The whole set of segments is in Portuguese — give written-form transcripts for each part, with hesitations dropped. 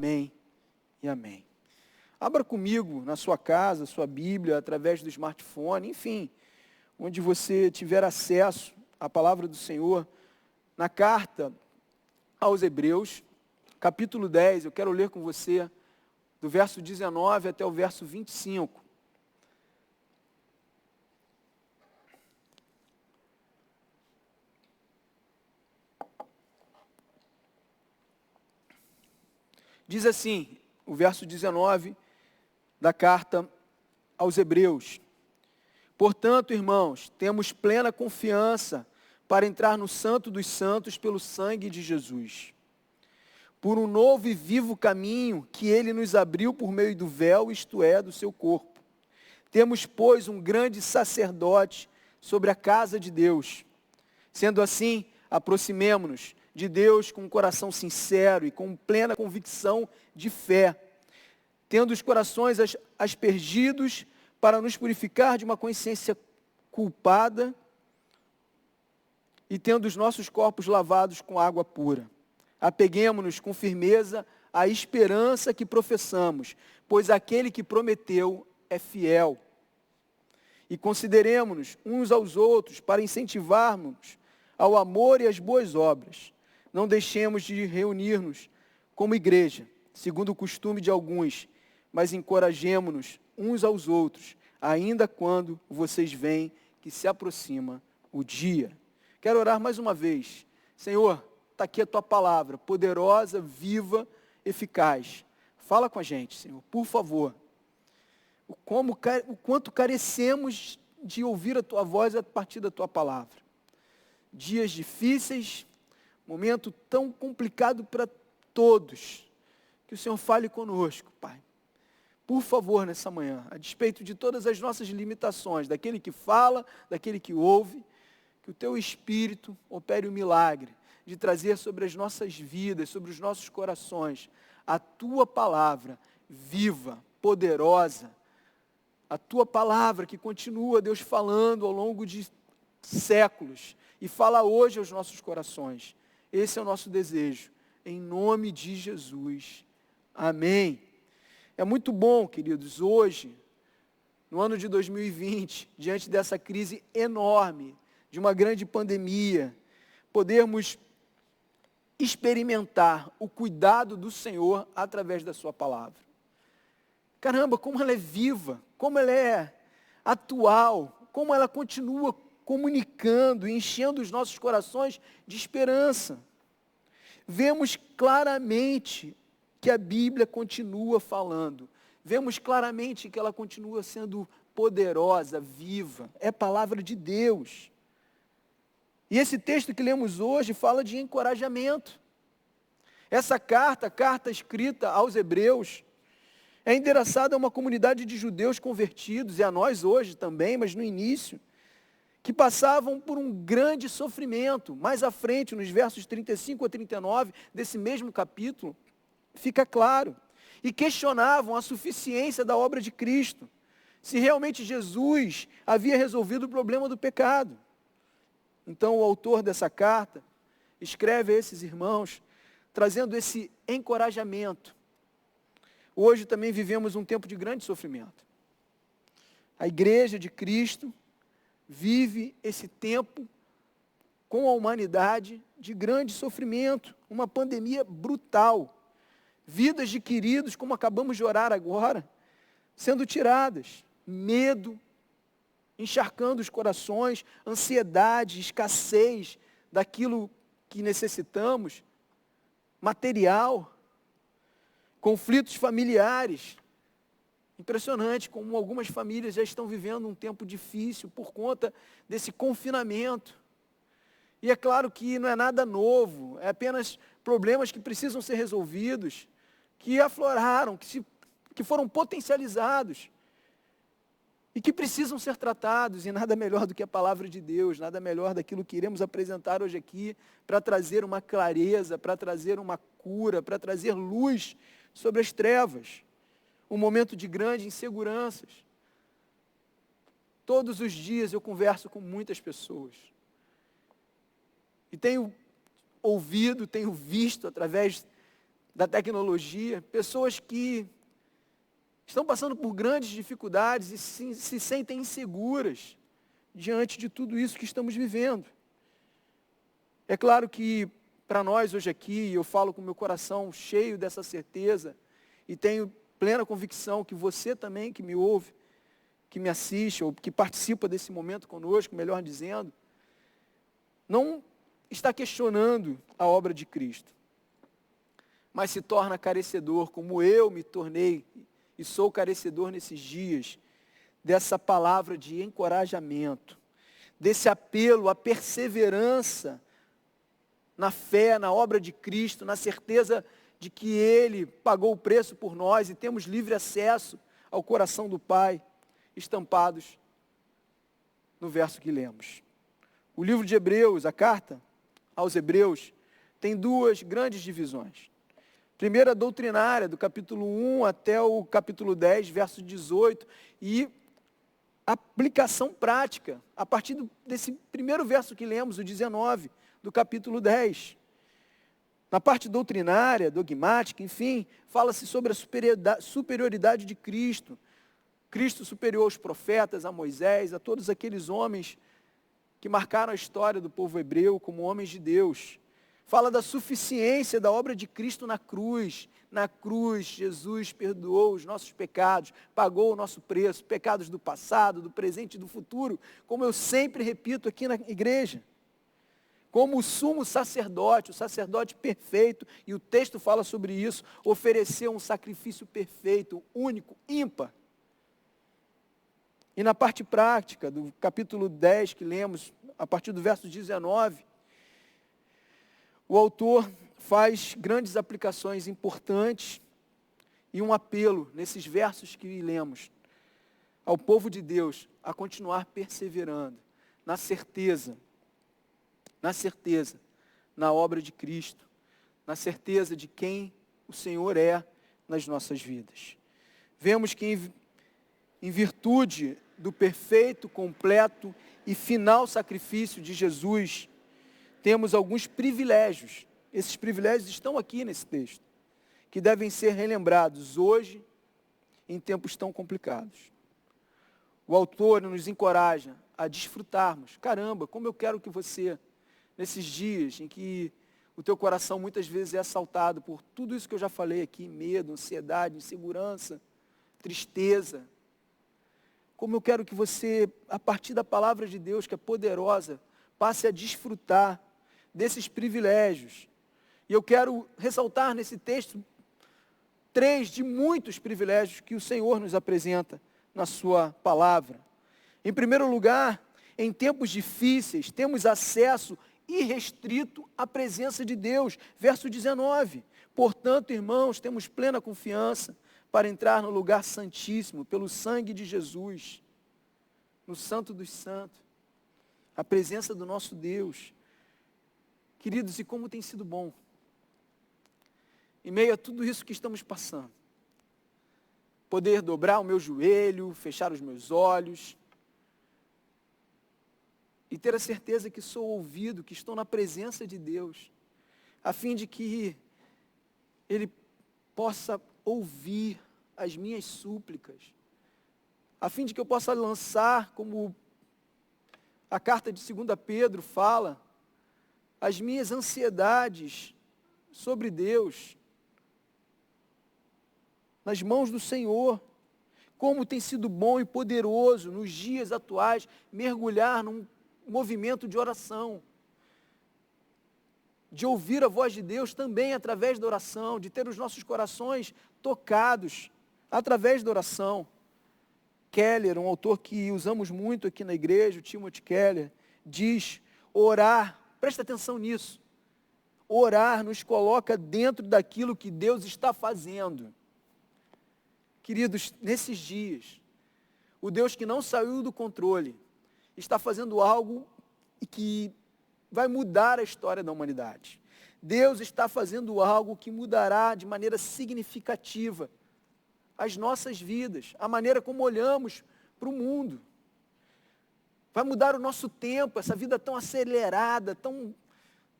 Amém e amém. Abra comigo na sua casa, sua Bíblia, através do smartphone, enfim, onde você tiver acesso à palavra do Senhor, na carta aos Hebreus, capítulo 10, eu quero ler com você do verso 19 até o verso 25. Diz assim, o verso 19 da carta aos Hebreus: Portanto, irmãos, temos plena confiança para entrar no Santo dos Santos pelo sangue de Jesus, por um novo e vivo caminho que Ele nos abriu por meio do véu, isto é, do seu corpo. Temos, pois, um grande sacerdote sobre a casa de Deus. Sendo assim, aproximemo-nos de Deus com um coração sincero e com plena convicção de fé, tendo os corações aspergidos para nos purificar de uma consciência culpada e tendo os nossos corpos lavados com água pura. Apeguemo-nos com firmeza à esperança que professamos, pois aquele que prometeu é fiel. E consideremo-nos uns aos outros para incentivarmos ao amor e às boas obras. Não deixemos de reunir-nos como igreja, segundo o costume de alguns, mas encorajemo-nos uns aos outros, ainda quando vocês veem que se aproxima o dia. Quero orar mais uma vez. Senhor, está aqui a Tua palavra, poderosa, viva, eficaz. Fala com a gente, Senhor, por favor. O quanto carecemos de ouvir a Tua voz a partir da Tua palavra. Dias difíceis, momento tão complicado para todos. Que o Senhor fale conosco, Pai. Por favor, nessa manhã, a despeito de todas as nossas limitações, daquele que fala, daquele que ouve, que o Teu Espírito opere o milagre de trazer sobre as nossas vidas, sobre os nossos corações, a Tua palavra viva, poderosa, a Tua palavra que continua, Deus, falando ao longo de séculos e fala hoje aos nossos corações. Esse é o nosso desejo, em nome de Jesus. Amém. É muito bom, queridos, hoje, no ano de 2020, diante dessa crise enorme, de uma grande pandemia, podermos experimentar o cuidado do Senhor através da Sua palavra. Caramba, como ela é viva, como ela é atual, como ela continua comunicando e enchendo os nossos corações de esperança. Vemos claramente que a Bíblia continua falando. Vemos claramente que ela continua sendo poderosa, viva. É palavra de Deus. E esse texto que lemos hoje fala de encorajamento. Essa carta escrita aos Hebreus, é endereçada a uma comunidade de judeus convertidos, e a nós hoje também, mas no início, que passavam por um grande sofrimento. Mais à frente, nos versos 35 a 39 desse mesmo capítulo, fica claro. E questionavam a suficiência da obra de Cristo. Se realmente Jesus havia resolvido o problema do pecado. Então o autor dessa carta escreve a esses irmãos, trazendo esse encorajamento. Hoje também vivemos um tempo de grande sofrimento. A igreja de Cristo vive esse tempo com a humanidade de grande sofrimento, uma pandemia brutal. Vidas de queridos, como acabamos de orar agora, sendo tiradas. Medo, encharcando os corações, ansiedade, escassez daquilo que necessitamos, material, conflitos familiares. Impressionante como algumas famílias já estão vivendo um tempo difícil por conta desse confinamento. E é claro que não é nada novo, é apenas problemas que precisam ser resolvidos, que afloraram, que foram potencializados e que precisam ser tratados, e nada melhor do que a palavra de Deus, nada melhor daquilo que iremos apresentar hoje aqui, para trazer uma clareza, para trazer uma cura, para trazer luz sobre as trevas. Um momento de grandes inseguranças. Todos os dias eu converso com muitas pessoas. E tenho ouvido, tenho visto através da tecnologia, pessoas que estão passando por grandes dificuldades e se sentem inseguras diante de tudo isso que estamos vivendo. É claro que para nós hoje aqui, eu falo com o meu coração cheio dessa certeza e tenho plena convicção que você também que me ouve, que me assiste ou que participa desse momento conosco, melhor dizendo, não está questionando a obra de Cristo, mas se torna carecedor, como eu me tornei e sou carecedor nesses dias, dessa palavra de encorajamento, desse apelo à perseverança na fé, na obra de Cristo, na certeza de que Ele pagou o preço por nós e temos livre acesso ao coração do Pai, estampados no verso que lemos. O livro de Hebreus, a carta aos Hebreus, tem duas grandes divisões. Primeira, doutrinária, do capítulo 1 até o capítulo 10, verso 18, e aplicação prática, a partir desse primeiro verso que lemos, o 19, do capítulo 10. Na parte doutrinária, dogmática, enfim, fala-se sobre a superioridade de Cristo. Cristo superior aos profetas, a Moisés, a todos aqueles homens que marcaram a história do povo hebreu como homens de Deus. Fala da suficiência da obra de Cristo na cruz. Na cruz, Jesus perdoou os nossos pecados, pagou o nosso preço, pecados do passado, do presente e do futuro, como eu sempre repito aqui na igreja. Como o sumo sacerdote, o sacerdote perfeito, e o texto fala sobre isso, ofereceu um sacrifício perfeito, único, ímpar. E na parte prática, do capítulo 10 que lemos, a partir do verso 19, o autor faz grandes aplicações importantes e um apelo nesses versos que lemos ao povo de Deus a continuar perseverando na certeza, na obra de Cristo, na certeza de quem o Senhor é nas nossas vidas. Vemos que em virtude do perfeito, completo e final sacrifício de Jesus, temos alguns privilégios. Esses privilégios estão aqui nesse texto, que devem ser relembrados hoje, em tempos tão complicados. O autor nos encoraja a desfrutarmos. Caramba, como eu quero que você, nesses dias em que o teu coração muitas vezes é assaltado por tudo isso que eu já falei aqui, medo, ansiedade, insegurança, tristeza, como eu quero que você, a partir da palavra de Deus, que é poderosa, passe a desfrutar desses privilégios. E eu quero ressaltar nesse texto 3 de muitos privilégios que o Senhor nos apresenta na sua palavra. Em primeiro lugar, em tempos difíceis, temos acesso irrestrito à presença de Deus. Verso 19. Portanto, irmãos, temos plena confiança para entrar no lugar santíssimo, pelo sangue de Jesus, no Santo dos Santos, a presença do nosso Deus. Queridos, e como tem sido bom, em meio a tudo isso que estamos passando, poder dobrar o meu joelho, fechar os meus olhos, e ter a certeza que sou ouvido, que estou na presença de Deus, a fim de que Ele possa ouvir as minhas súplicas, a fim de que eu possa lançar, como a carta de 2 Pedro fala, as minhas ansiedades sobre Deus, nas mãos do Senhor. Como tem sido bom e poderoso nos dias atuais mergulhar num movimento de oração, de ouvir a voz de Deus também através da oração, de ter os nossos corações tocados através da oração. Keller, um autor que usamos muito aqui na igreja, o Timothy Keller, diz: orar, presta atenção nisso, orar nos coloca dentro daquilo que Deus está fazendo. Queridos, nesses dias, o Deus que não saiu do controle, está fazendo algo que vai mudar a história da humanidade. Deus está fazendo algo que mudará de maneira significativa as nossas vidas, a maneira como olhamos para o mundo. Vai mudar o nosso tempo, essa vida tão acelerada, tão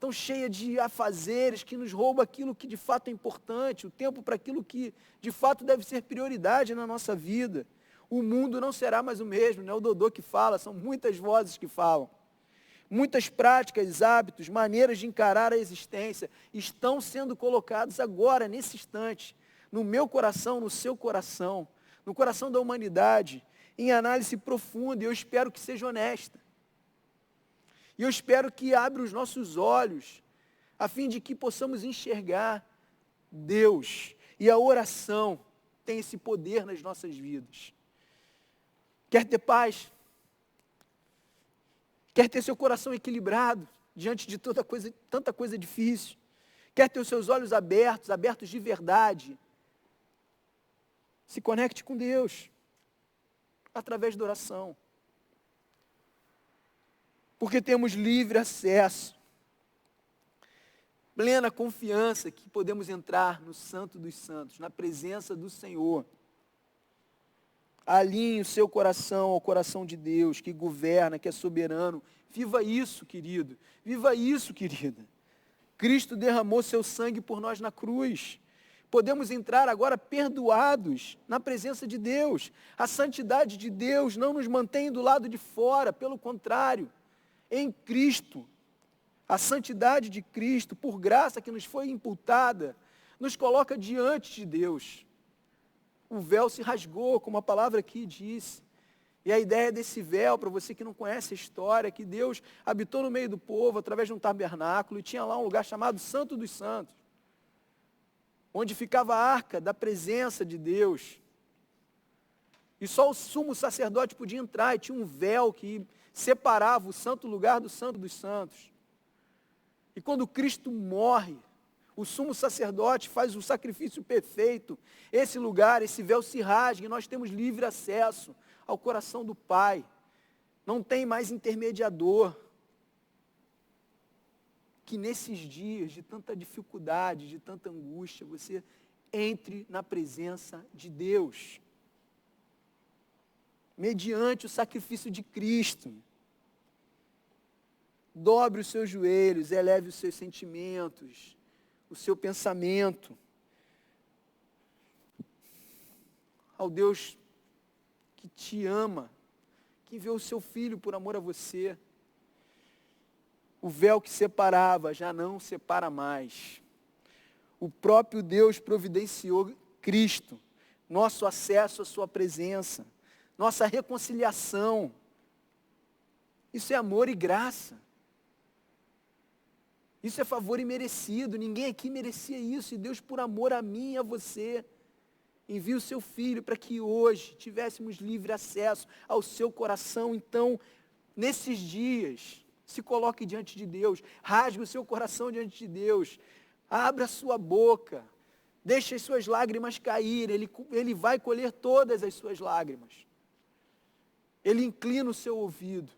tão cheia de afazeres, que nos rouba aquilo que de fato é importante, o tempo para aquilo que de fato deve ser prioridade na nossa vida. O mundo não será mais o mesmo, não é o Dodô que fala, são muitas vozes que falam. Muitas práticas, hábitos, maneiras de encarar a existência estão sendo colocados agora, nesse instante, no meu coração, no seu coração, no coração da humanidade, em análise profunda, e eu espero que seja honesta. E eu espero que abra os nossos olhos, a fim de que possamos enxergar Deus. E a oração tem esse poder nas nossas vidas. Quer ter paz? Quer ter seu coração equilibrado diante de tanta coisa difícil? Quer ter os seus olhos abertos, abertos de verdade? Se conecte com Deus, através da oração. Porque temos livre acesso, plena confiança que podemos entrar no Santo dos Santos, na presença do Senhor. Alinhe o seu coração ao coração de Deus, que governa, que é soberano. Viva isso, querido. Viva isso, querida. Cristo derramou seu sangue por nós na cruz. Podemos entrar agora perdoados na presença de Deus. A santidade de Deus não nos mantém do lado de fora, pelo contrário. Em Cristo, a santidade de Cristo, por graça que nos foi imputada, nos coloca diante de Deus. O véu se rasgou, como a palavra aqui diz. E a ideia desse véu, para você que não conhece a história, é que Deus habitou no meio do povo através de um tabernáculo e tinha lá um lugar chamado Santo dos Santos, onde ficava a arca da presença de Deus. E só o sumo sacerdote podia entrar, e tinha um véu que separava o santo lugar do Santo dos Santos. E quando Cristo morre, o sumo sacerdote faz o sacrifício perfeito, esse lugar, esse véu se rasga e nós temos livre acesso ao coração do Pai. Não tem mais intermediador. Que nesses dias de tanta dificuldade, de tanta angústia, você entre na presença de Deus. Mediante o sacrifício de Cristo. Dobre os seus joelhos, eleve os seus sentimentos, o seu pensamento ao Deus que te ama, que enviou o seu Filho por amor a você. O véu que separava já não separa mais. O próprio Deus providenciou Cristo, nosso acesso à sua presença, nossa reconciliação. Isso é amor e graça. Isso é favor imerecido, ninguém aqui merecia isso, e Deus, por amor a mim e a você, envia o seu Filho para que hoje tivéssemos livre acesso ao seu coração. Então, nesses dias, se coloque diante de Deus, rasgue o seu coração diante de Deus, abra a sua boca, deixe as suas lágrimas cair, Ele vai colher todas as suas lágrimas. Ele inclina o seu ouvido.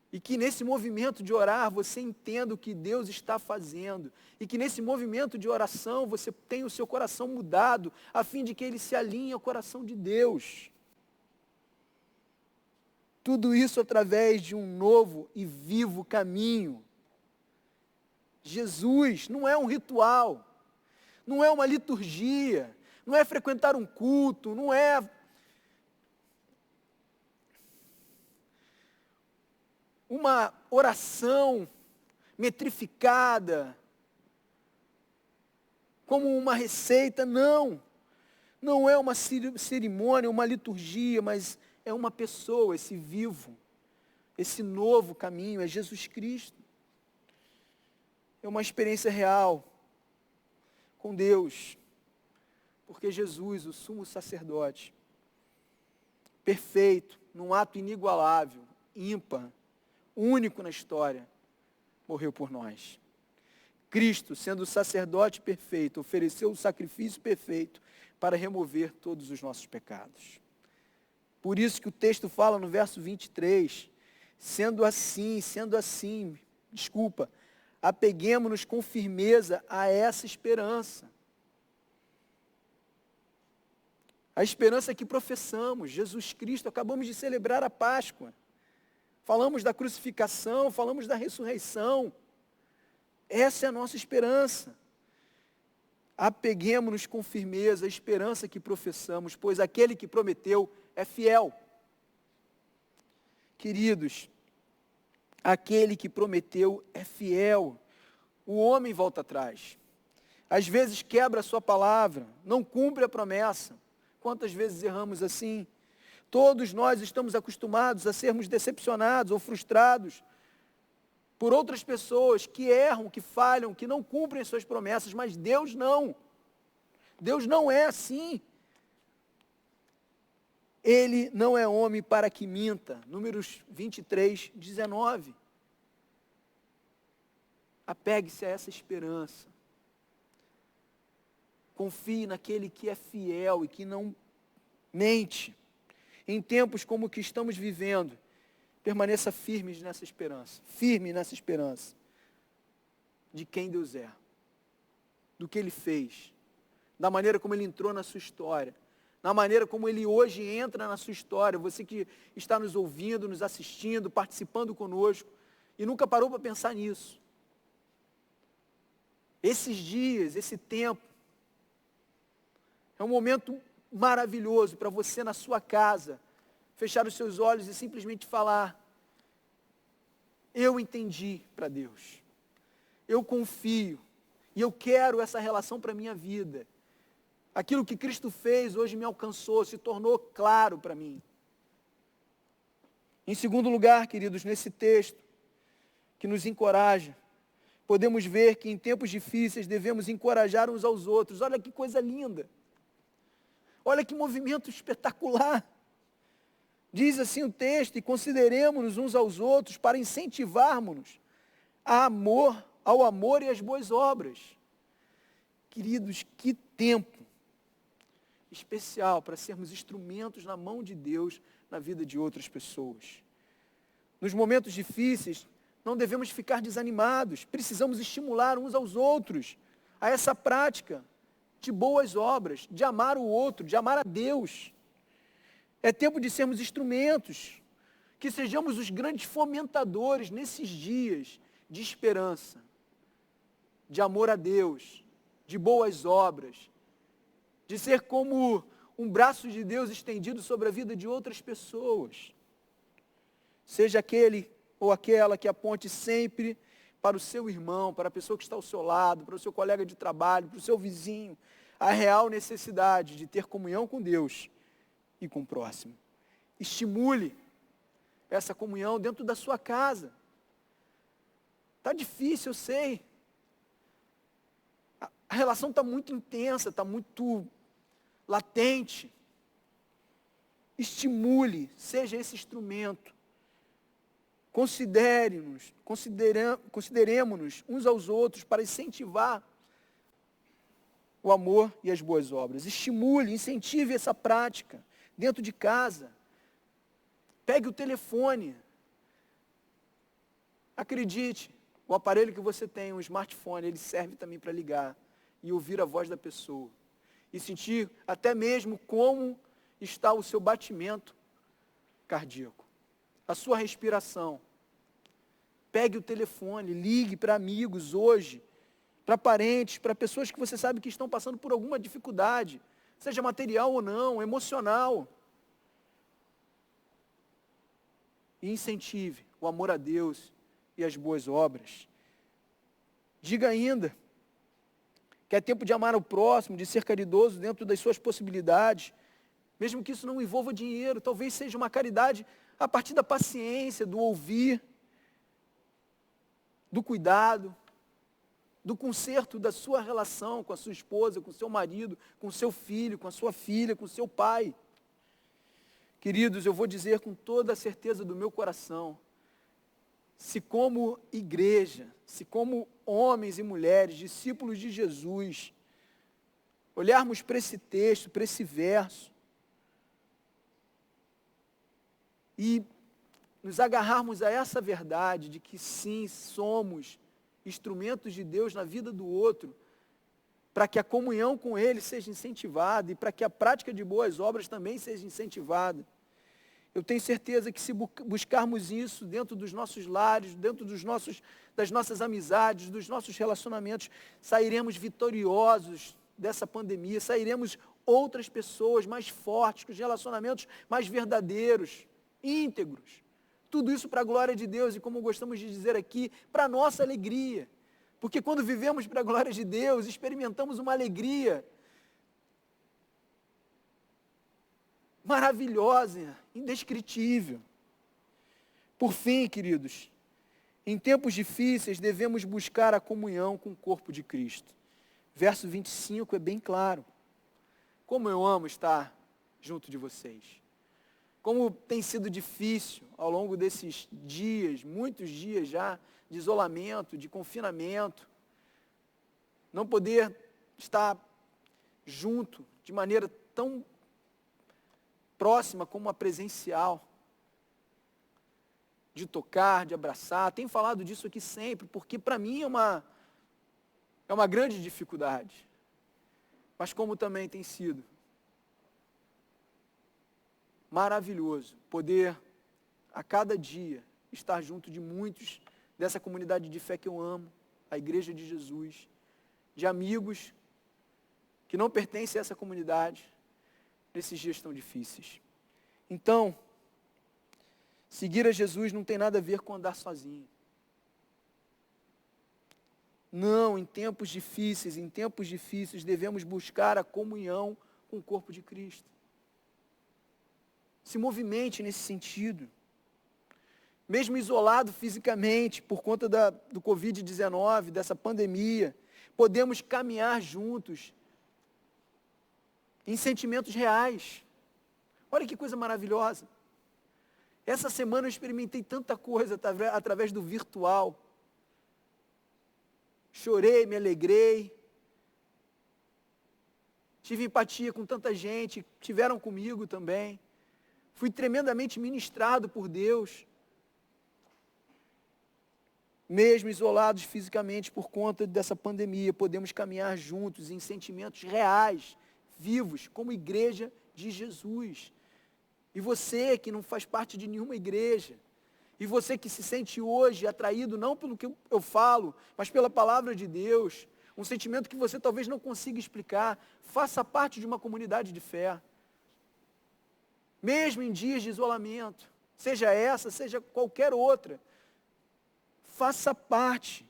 E que nesse movimento de orar você entenda o que Deus está fazendo. E que nesse movimento de oração você tenha o seu coração mudado, a fim de que ele se alinhe ao coração de Deus. Tudo isso através de um novo e vivo caminho. Jesus não é um ritual, não é uma liturgia, não é frequentar um culto, não é uma oração metrificada, como uma receita, não. Não é uma cerimônia, uma liturgia, mas é uma pessoa, esse vivo, esse novo caminho, é Jesus Cristo. É uma experiência real com Deus, porque Jesus, o sumo sacerdote, perfeito, num ato inigualável, ímpar, único na história, morreu por nós. Cristo, sendo o sacerdote perfeito, ofereceu o sacrifício perfeito para remover todos os nossos pecados. Por isso que o texto fala no verso 23, sendo assim, apeguemo-nos com firmeza a essa esperança. A esperança que professamos, Jesus Cristo, acabamos de celebrar a Páscoa. falamos da crucificação, falamos da ressurreição. Essa é a nossa esperança. Apeguemo-nos com firmeza à esperança que professamos, pois aquele que prometeu é fiel. Queridos, aquele que prometeu é fiel. O homem volta atrás. Às vezes quebra a sua palavra, não cumpre a promessa. Quantas vezes erramos assim? Todos nós estamos acostumados a sermos decepcionados ou frustrados por outras pessoas que erram, que falham, que não cumprem as suas promessas, mas Deus não. Deus não é assim. Ele não é homem para que minta. Números 23, 19. Apegue-se a essa esperança. Confie naquele que é fiel e que não mente. Em tempos como o que estamos vivendo, permaneça firme nessa esperança de quem Deus é, do que Ele fez, da maneira como Ele entrou na sua história, na maneira como Ele hoje entra na sua história. Você que está nos ouvindo, nos assistindo, participando conosco e nunca parou para pensar nisso. Esses dias, esse tempo, é um momento maravilhoso para você na sua casa, fechar os seus olhos e simplesmente falar: eu entendi para Deus, eu confio, e eu quero essa relação para a minha vida. Aquilo que Cristo fez hoje me alcançou, se tornou claro para mim. Em segundo lugar, queridos, nesse texto que nos encoraja, podemos ver que em tempos difíceis devemos encorajar uns aos outros. Olha que coisa linda. Olha que movimento espetacular. Diz assim o texto: e consideremos-nos uns aos outros para incentivarmos-nos ao amor e às boas obras. Queridos, que tempo especial para sermos instrumentos na mão de Deus na vida de outras pessoas. Nos momentos difíceis, não devemos ficar desanimados, precisamos estimular uns aos outros a essa prática de boas obras, de amar o outro, de amar a Deus. É tempo de sermos instrumentos, que sejamos os grandes fomentadores nesses dias de esperança, de amor a Deus, de boas obras, de ser como um braço de Deus estendido sobre a vida de outras pessoas. Seja aquele ou aquela que aponte sempre para o seu irmão, para a pessoa que está ao seu lado, para o seu colega de trabalho, para o seu vizinho, a real necessidade de ter comunhão com Deus e com o próximo. Estimule essa comunhão dentro da sua casa. Está difícil, eu sei. A relação está muito intensa, está muito latente. Estimule, seja esse instrumento. Consideremos-nos uns aos outros para incentivar o amor e as boas obras. Estimule, incentive essa prática dentro de casa. Pegue o telefone. Acredite, o aparelho que você tem, um smartphone, ele serve também para ligar e ouvir a voz da pessoa. E sentir até mesmo como está o seu batimento cardíaco, a sua respiração. Pegue o telefone, ligue para amigos hoje, para parentes, para pessoas que você sabe que estão passando por alguma dificuldade, seja material ou não, emocional. E incentive o amor a Deus e as boas obras. Diga ainda que é tempo de amar o próximo, de ser caridoso dentro das suas possibilidades, mesmo que isso não envolva dinheiro. Talvez seja uma caridade a partir da paciência, do ouvir, do cuidado, do conserto da sua relação com a sua esposa, com o seu marido, com o seu filho, com a sua filha, com o seu pai. Queridos, eu vou dizer com toda a certeza do meu coração, se como igreja, se como homens e mulheres, discípulos de Jesus, olharmos para esse texto, para esse verso, e nos agarrarmos a essa verdade de que sim, somos instrumentos de Deus na vida do outro, para que a comunhão com Ele seja incentivada e para que a prática de boas obras também seja incentivada. Eu tenho certeza que se buscarmos isso dentro dos nossos lares, dentro das nossas amizades, dos nossos relacionamentos, sairemos vitoriosos dessa pandemia, sairemos outras pessoas mais fortes, com os relacionamentos mais verdadeiros, íntegros. Tudo isso para a glória de Deus e, como gostamos de dizer aqui, para a nossa alegria. Porque quando vivemos para a glória de Deus, experimentamos uma alegria maravilhosa, indescritível. Por fim, queridos, em tempos difíceis devemos buscar a comunhão com o corpo de Cristo. Verso 25 é bem claro. Como eu amo estar junto de vocês. Como tem sido difícil ao longo desses dias, muitos dias já, de isolamento, de confinamento, não poder estar junto de maneira tão próxima como a presencial, de tocar, de abraçar. Tenho falado disso aqui sempre, porque para mim é uma grande dificuldade. Mas como também tem sido maravilhoso poder, a cada dia, estar junto de muitos dessa comunidade de fé que eu amo, a Igreja de Jesus, de amigos que não pertencem a essa comunidade, nesses dias tão difíceis. Então, seguir a Jesus não tem nada a ver com andar sozinho. Não, em tempos difíceis devemos buscar a comunhão com o corpo de Cristo. Se movimente nesse sentido. Mesmo isolado fisicamente por conta do Covid-19, dessa pandemia, podemos caminhar juntos em sentimentos reais. Olha que coisa maravilhosa. Essa semana eu experimentei tanta coisa através do virtual. Chorei, me alegrei. Tive empatia com tanta gente, tiveram comigo também. Fui tremendamente ministrado por Deus. Mesmo isolados fisicamente por conta dessa pandemia, podemos caminhar juntos em sentimentos reais, vivos, como igreja de Jesus. E você que não faz parte de nenhuma igreja, e você que se sente hoje atraído não pelo que eu falo, mas pela palavra de Deus, um sentimento que você talvez não consiga explicar, faça parte de uma comunidade de fé. Mesmo em dias de isolamento, seja essa, seja qualquer outra, faça parte.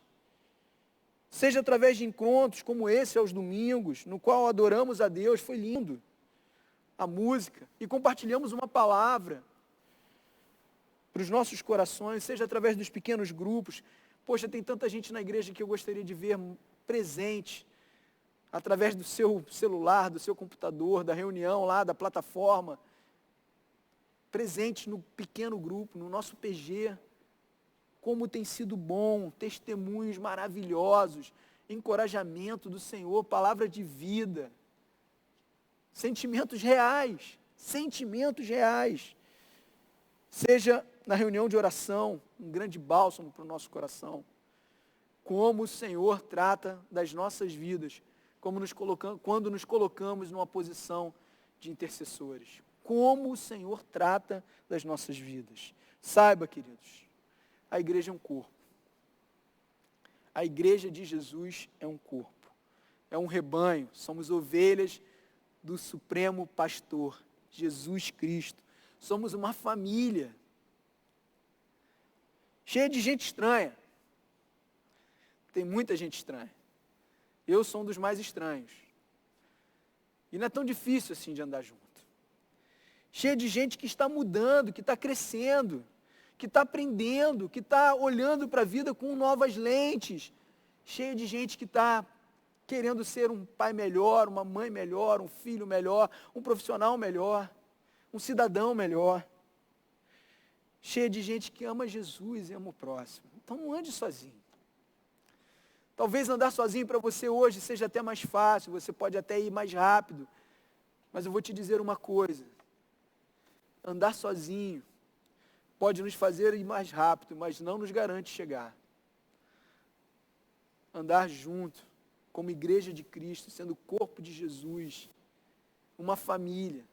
Seja através de encontros como esse aos domingos, no qual adoramos a Deus, foi lindo a música, e compartilhamos uma palavra para os nossos corações, seja através dos pequenos grupos. Poxa, tem tanta gente na igreja que eu gostaria de ver presente, através do seu celular, do seu computador, da reunião lá, da plataforma, presente no pequeno grupo, no nosso PG. Como tem sido bom, testemunhos maravilhosos, encorajamento do Senhor, palavra de vida, sentimentos reais, seja na reunião de oração, um grande bálsamo para o nosso coração, como o Senhor trata das nossas vidas, quando nos colocamos numa posição de intercessores, como o Senhor trata das nossas vidas. Saiba, queridos, a igreja é um corpo. A igreja de Jesus é um corpo. É um rebanho. Somos ovelhas do Supremo Pastor, Jesus Cristo. Somos uma família. Cheia de gente estranha. Tem muita gente estranha. Eu sou um dos mais estranhos. E não é tão difícil assim de andar junto. Cheia de gente que está mudando, que está crescendo, que está aprendendo, que está olhando para a vida com novas lentes, cheia de gente que está querendo ser um pai melhor, uma mãe melhor, um filho melhor, um profissional melhor, um cidadão melhor, cheia de gente que ama Jesus e ama o próximo. Então não ande sozinho. Talvez andar sozinho para você hoje seja até mais fácil, você pode até ir mais rápido, mas eu vou te dizer uma coisa, andar sozinho pode nos fazer ir mais rápido, mas não nos garante chegar. Andar junto, como igreja de Cristo, sendo o corpo de Jesus, uma família,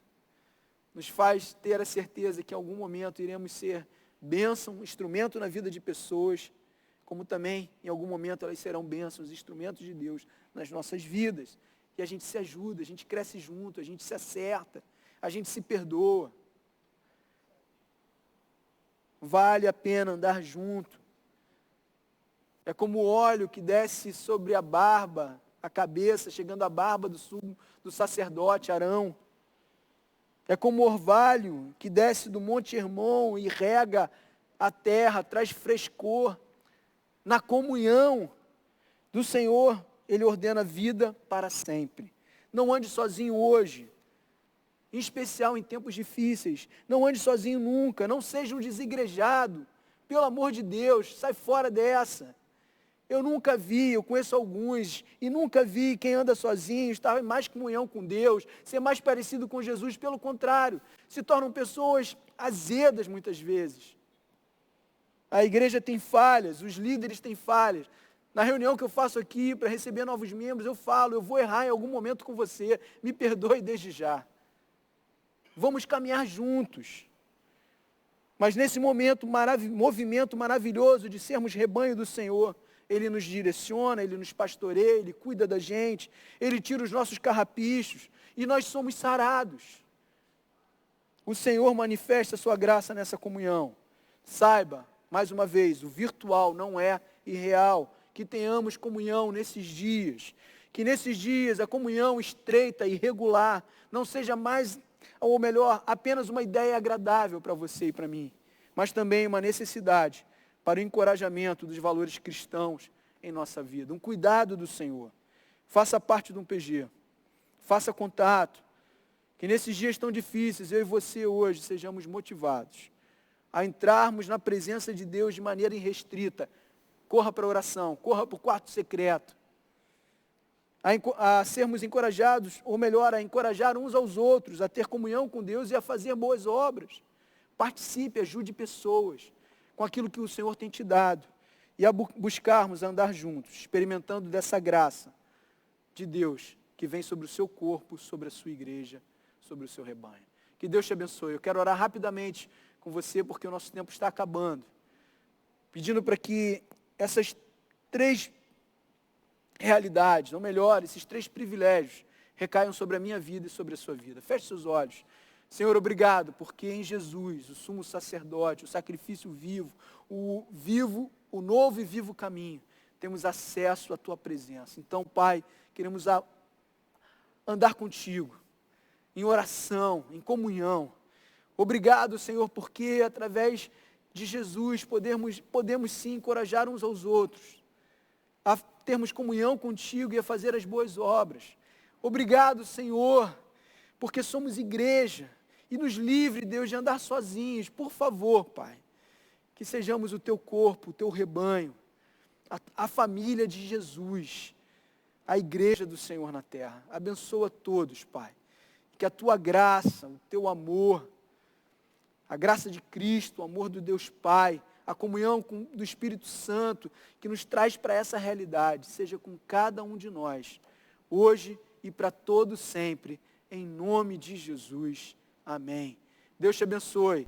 nos faz ter a certeza que em algum momento iremos ser bênção, instrumento na vida de pessoas, como também em algum momento elas serão bênçãos, instrumentos de Deus nas nossas vidas. E a gente se ajuda, a gente cresce junto, a gente se acerta, a gente se perdoa. Vale a pena andar junto. É como o óleo que desce sobre a barba, a cabeça, chegando à barba do sacerdote Arão. É como o orvalho que desce do Monte Hermon e rega a terra, traz frescor. Na comunhão do Senhor, Ele ordena vida para sempre. Não ande sozinho hoje, em especial em tempos difíceis. Não ande sozinho nunca, não seja um desigrejado. Pelo amor de Deus, sai fora dessa. Eu nunca vi, eu conheço alguns, e nunca vi quem anda sozinho, estar em mais comunhão com Deus, ser mais parecido com Jesus. Pelo contrário, se tornam pessoas azedas muitas vezes. A igreja tem falhas, os líderes têm falhas. Na reunião que eu faço aqui para receber novos membros, eu falo, eu vou errar em algum momento com você, me perdoe desde já. Vamos caminhar juntos. Mas nesse movimento maravilhoso de sermos rebanho do Senhor, Ele nos direciona, Ele nos pastoreia, Ele cuida da gente, Ele tira os nossos carrapichos e nós somos sarados. O Senhor manifesta a sua graça nessa comunhão. Saiba, mais uma vez, o virtual não é irreal. Que tenhamos comunhão nesses dias. Que nesses dias a comunhão estreita e regular não seja mais, ou melhor, apenas uma ideia agradável para você e para mim, mas também uma necessidade para o encorajamento dos valores cristãos em nossa vida. Um cuidado do Senhor. Faça parte de um PG. Faça contato. Que nesses dias tão difíceis, eu e você hoje sejamos motivados a entrarmos na presença de Deus de maneira irrestrita. Corra para a oração, corra para o quarto secreto. A sermos encorajados, ou melhor, a encorajar uns aos outros, a ter comunhão com Deus e a fazer boas obras. Participe, ajude pessoas com aquilo que o Senhor tem te dado. E a buscarmos andar juntos, experimentando dessa graça de Deus que vem sobre o seu corpo, sobre a sua igreja, sobre o seu rebanho. Que Deus te abençoe. Eu quero orar rapidamente com você, porque o nosso tempo está acabando. Pedindo para que essas 3 realidades, ou melhor, esses 3 privilégios, recaiam sobre a minha vida e sobre a sua vida. Feche seus olhos. Senhor, obrigado, porque em Jesus, o sumo sacerdote, o sacrifício vivo, o novo e vivo caminho, temos acesso à tua presença. Então, Pai, queremos andar contigo, em oração, em comunhão. Obrigado, Senhor, porque através de Jesus podemos sim encorajar uns aos outros, a termos comunhão contigo e a fazer as boas obras. Obrigado, Senhor, porque somos igreja e nos livre, Deus, de andar sozinhos. Por favor, Pai, que sejamos o teu corpo, o teu rebanho, a família de Jesus, a igreja do Senhor na terra. Abençoa todos, Pai. Que a tua graça, o teu amor, a graça de Cristo, o amor do Deus Pai, a comunhão do Espírito Santo, que nos traz para essa realidade, seja com cada um de nós, hoje e para todo sempre, em nome de Jesus. Amém. Deus te abençoe.